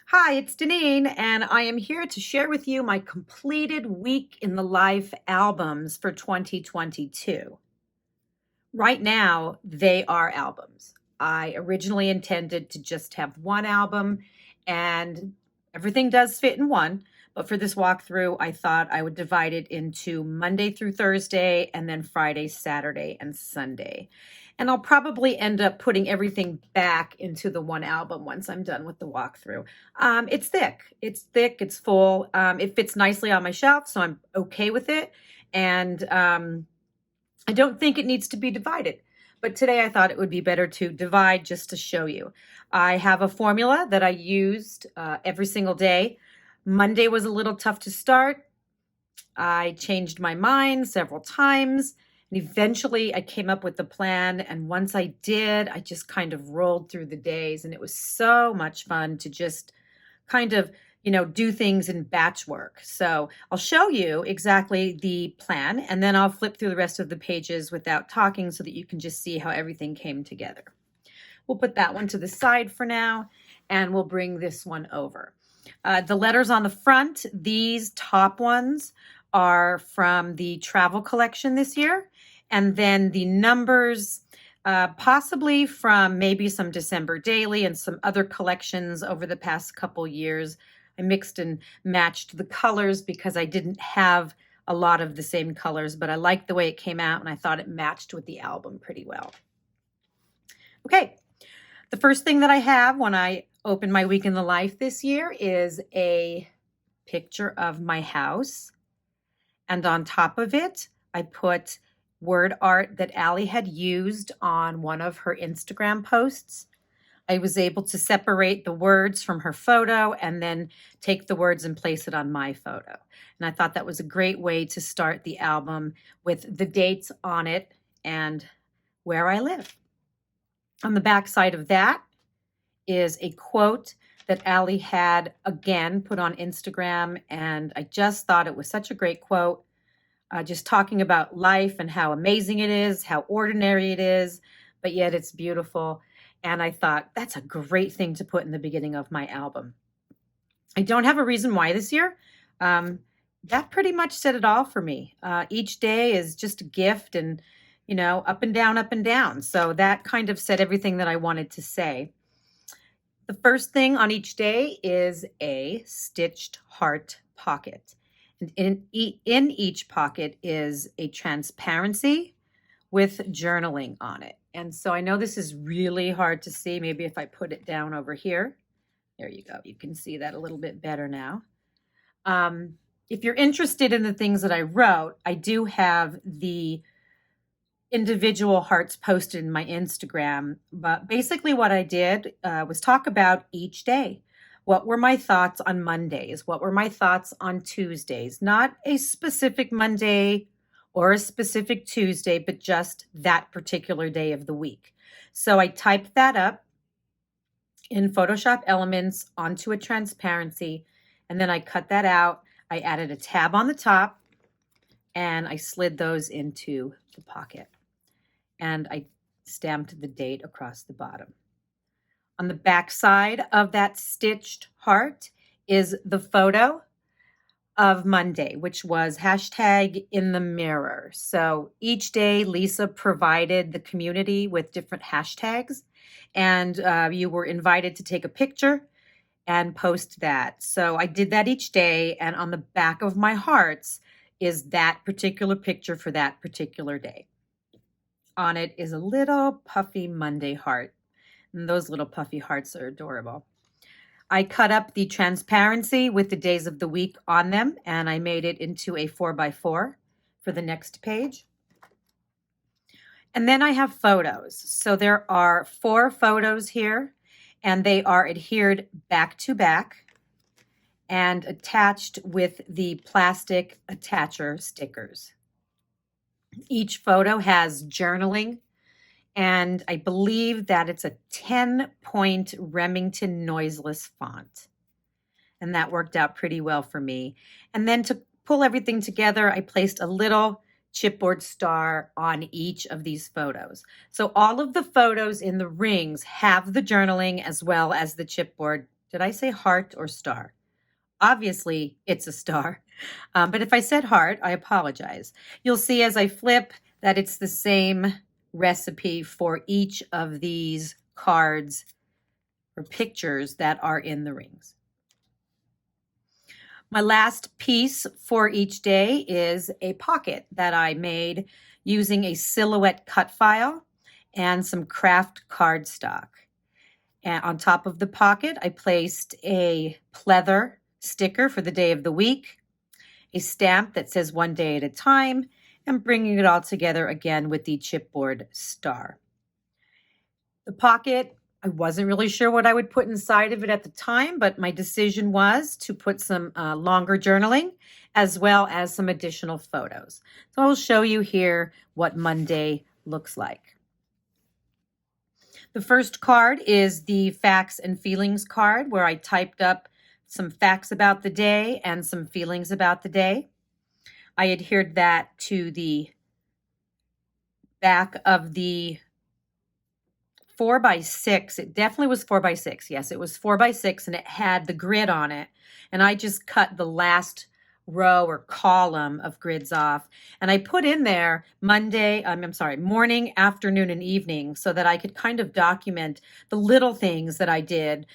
Hi, it's Deneen, and I am here to share with you my completed week in the life albums for 2022. Right now, they are albums. I originally intended to just have one album, and everything does fit in one. But for this walkthrough, I thought I would divide it into Monday through Thursday, and then Friday, Saturday, and Sunday. And I'll probably end up putting everything back into the one album once I'm done with the walkthrough. It's thick. It's full. It fits nicely on my shelf, so I'm okay with it. And I don't think it needs to be divided, but today I thought it would be better to divide just to show you. I have a formula that I used every single day. Monday was a little tough to start. I changed my mind several times, and eventually I came up with the plan. And once I did, I just kind of rolled through the days, and it was so much fun to just kind of do things in batch work. So I'll show you exactly the plan, and then I'll flip through the rest of the pages without talking so that you can just see how everything came together. We'll put that one to the side for now, and we'll bring this one over. The letters on the front, these top ones are from the travel collection this year, and then the numbers possibly from maybe some December Daily and some other collections over the past couple years. I mixed and matched the colors because I didn't have a lot of the same colors, but I liked the way it came out and I thought it matched with the album pretty well. Okay, the first thing that I have when I open my week in the life this year is a picture of my house. And on top of it, I put word art that Allie had used on one of her Instagram posts. I was able to separate the words from her photo and then take the words and place it on my photo. And I thought that was a great way to start the album with the dates on it and where I live. On the back side of that is a quote that Allie had again put on Instagram, and I just thought it was such a great quote, just talking about life and how amazing it is, how ordinary it is, but yet it's beautiful. And I thought that's a great thing to put in the beginning of my album. I don't have a reason why this year. That pretty much said it all for me. Each day is just a gift, and up and down, up and down. So that kind of said everything that I wanted to say. The first thing on each day is a stitched heart pocket. And in each pocket is a transparency with journaling on it. And so I know this is really hard to see. Maybe if I put it down over here, there you go. You can see that a little bit better now. If you're interested in the things that I wrote, I do have the individual hearts posted in my Instagram. But basically what I did was talk about each day. What were my thoughts on Mondays? What were my thoughts on Tuesdays? Not a specific Monday or a specific Tuesday, but just that particular day of the week. So I typed that up in Photoshop Elements onto a transparency, and then I cut that out. I added a tab on the top, and I slid those into the pocket. And I stamped the date across the bottom. On the back side of that stitched heart is the photo of Monday, which was #InTheMirror. So each day, Lisa provided the community with different hashtags, and you were invited to take a picture and post that. So I did that each day, and on the back of my hearts is that particular picture for that particular day. On it is a little puffy Monday heart, and those little puffy hearts are adorable. I cut up the transparency with the days of the week on them, and I made it into a 4x4 for the next page. And then I have photos. So there are 4 photos here, and they are adhered back to back and attached with the plastic attacher stickers. Each photo has journaling, and I believe that it's a 10-point Remington noiseless font. And that worked out pretty well for me. And then to pull everything together, I placed a little chipboard star on each of these photos. So all of the photos in the rings have the journaling as well as the chipboard Did I say heart or star? Obviously, it's a star. But if I said heart, I apologize. You'll see as I flip that it's the same recipe for each of these cards or pictures that are in the rings. My last piece for each day is a pocket that I made using a silhouette cut file and some craft cardstock. And on top of the pocket, I placed a pleather sticker for the day of the week, a stamp that says one day at a time, and bringing it all together again with the chipboard star. The pocket, I wasn't really sure what I would put inside of it at the time, but my decision was to put some longer journaling as well as some additional photos. So I'll show you here what Monday looks like. The first card is the facts and feelings card, where I typed up some facts about the day and some feelings about the day. I adhered that to the back of the 4x6. It definitely was 4x6. Yes, it was 4x6, and it had the grid on it. And I just cut the last row or column of grids off. And I put in there morning, afternoon, and evening, so that I could kind of document the little things that I did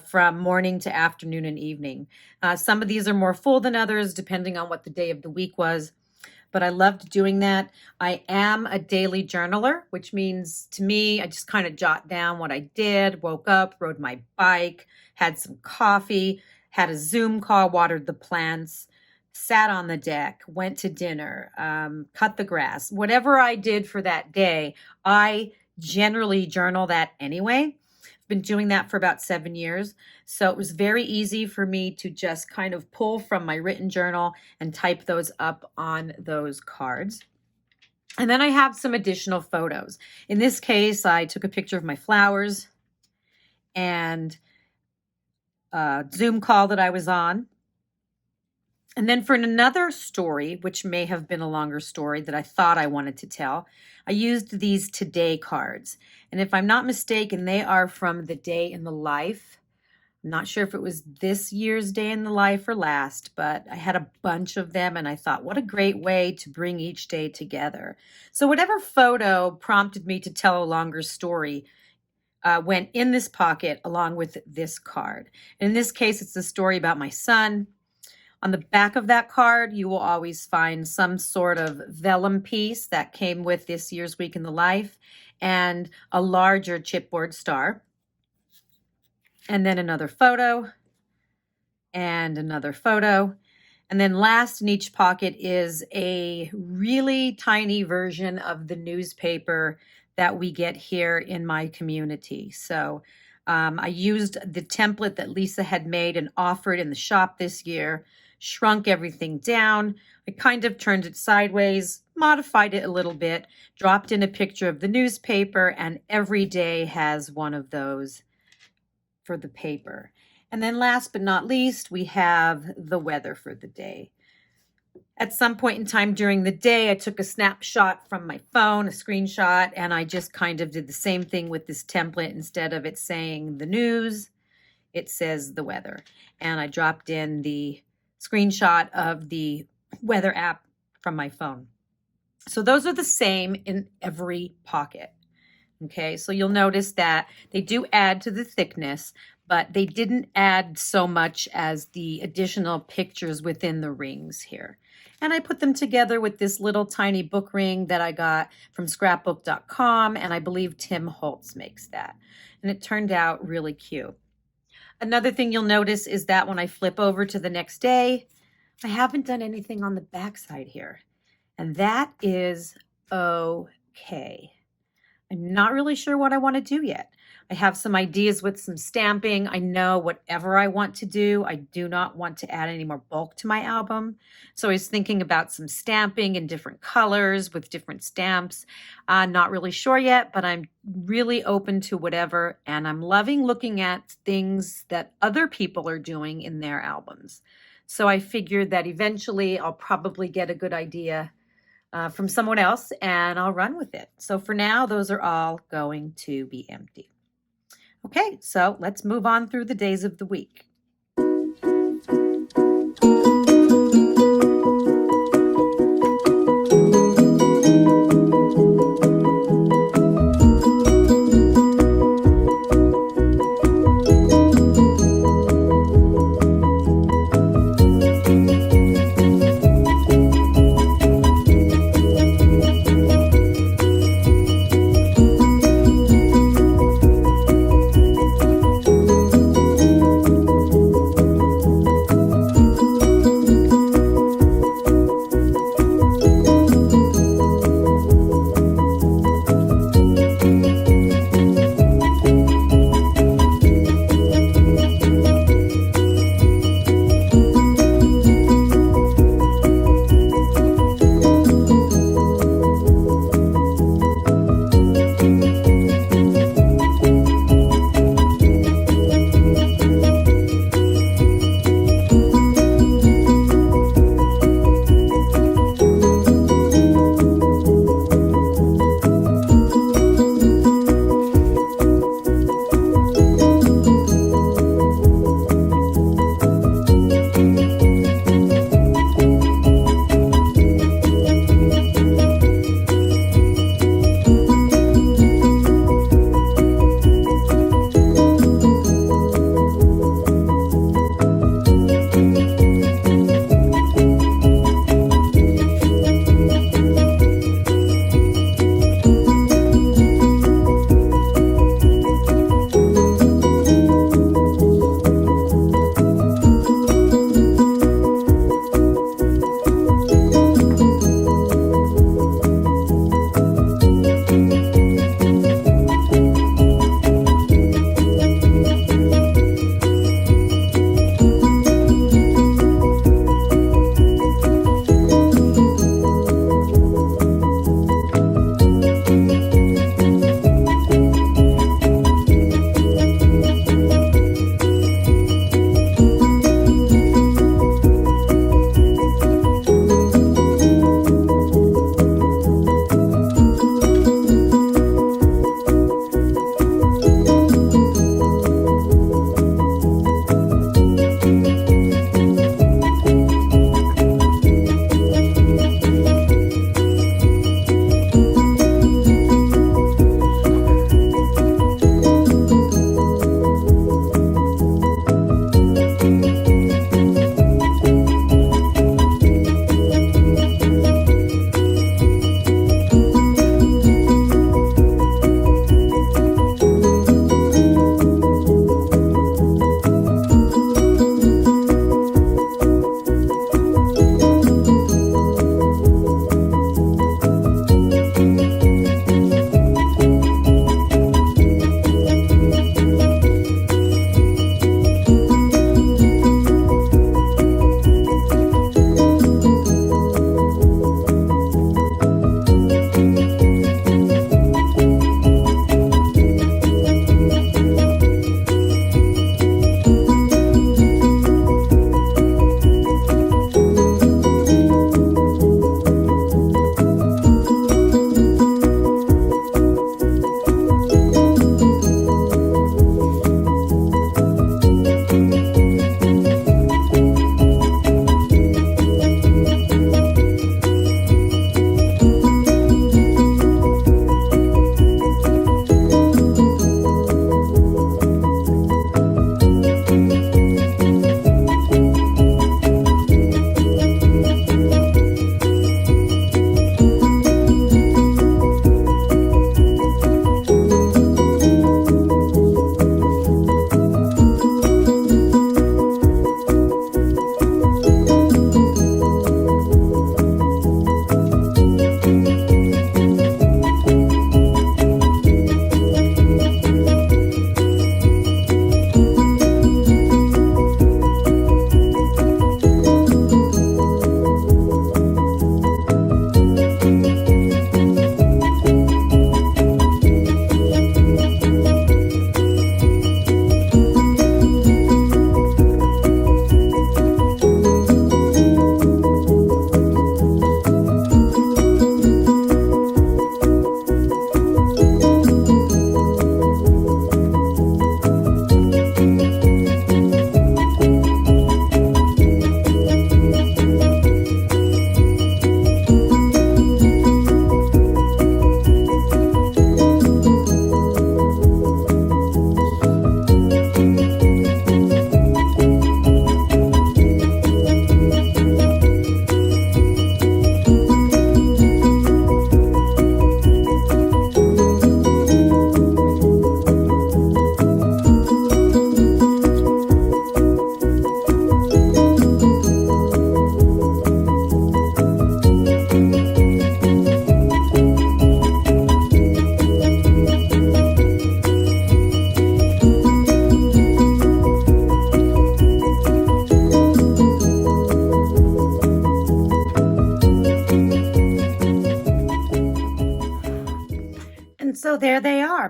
from morning to afternoon and evening. Some of these are more full than others, depending on what the day of the week was. But I loved doing that. I am a daily journaler, which means to me, I just kind of jot down what I did, woke up, rode my bike, had some coffee, had a Zoom call, watered the plants, sat on the deck, went to dinner, cut the grass. Whatever I did for that day, I generally journal that anyway. I've been doing that for about 7 years. So it was very easy for me to just kind of pull from my written journal and type those up on those cards. And then I have some additional photos. In this case, I took a picture of my flowers and a Zoom call that I was on. And then for another story, which may have been a longer story that I thought I wanted to tell, I used these today cards. And if I'm not mistaken, they are from the day in the life. I'm not sure if it was this year's day in the life or last, but I had a bunch of them, and I thought, what a great way to bring each day together. So whatever photo prompted me to tell a longer story went in this pocket along with this card. And in this case, it's a story about my son. On the back of that card, you will always find some sort of vellum piece that came with this year's week in the life and a larger chipboard star. And then another photo and another photo. And then last in each pocket is a really tiny version of the newspaper that we get here in my community. So I used the template that Lisa had made and offered in the shop this year, shrunk everything down. I kind of turned it sideways, modified it a little bit, dropped in a picture of the newspaper, and every day has one of those for the paper. And then last but not least, we have the weather for the day. At some point in time during the day, I took a snapshot from my phone, a screenshot, and I just kind of did the same thing with this template. Instead of it saying the news, it says the weather. And I dropped in the screenshot of the weather app from my phone. So those are the same in every pocket. Okay, so you'll notice that they do add to the thickness, but they didn't add so much as the additional pictures within the rings here. And I put them together with this little tiny book ring that I got from scrapbook.com, and I believe Tim Holtz makes that. And it turned out really cute. Another thing you'll notice is that when I flip over to the next day, I haven't done anything on the back side here. And that is okay. I'm not really sure what I want to do yet. I have some ideas with some stamping. I know whatever I want to do, I do not want to add any more bulk to my album. So I was thinking about some stamping in different colors with different stamps. Not really sure yet, but I'm really open to whatever. And I'm loving looking at things that other people are doing in their albums. So I figured that eventually I'll probably get a good idea from someone else, and I'll run with it. So for now, those are all going to be empty. Okay, so let's move on through the days of the week.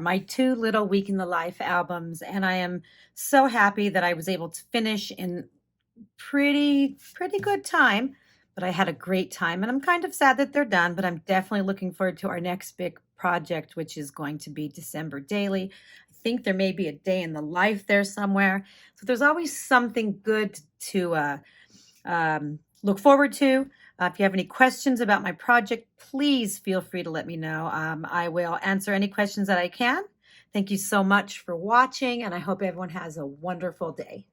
my two little Week in the Life albums, and I am so happy that I was able to finish in pretty good time. But I had a great time, and I'm kind of sad that they're done, but I'm definitely looking forward to our next big project, which is going to be December Daily. I think there may be a day in the life there somewhere. So there's always something good to look forward to. If you have any questions about my project, please feel free to let me know. I will answer any questions that I can. Thank you so much for watching, and I hope everyone has a wonderful day.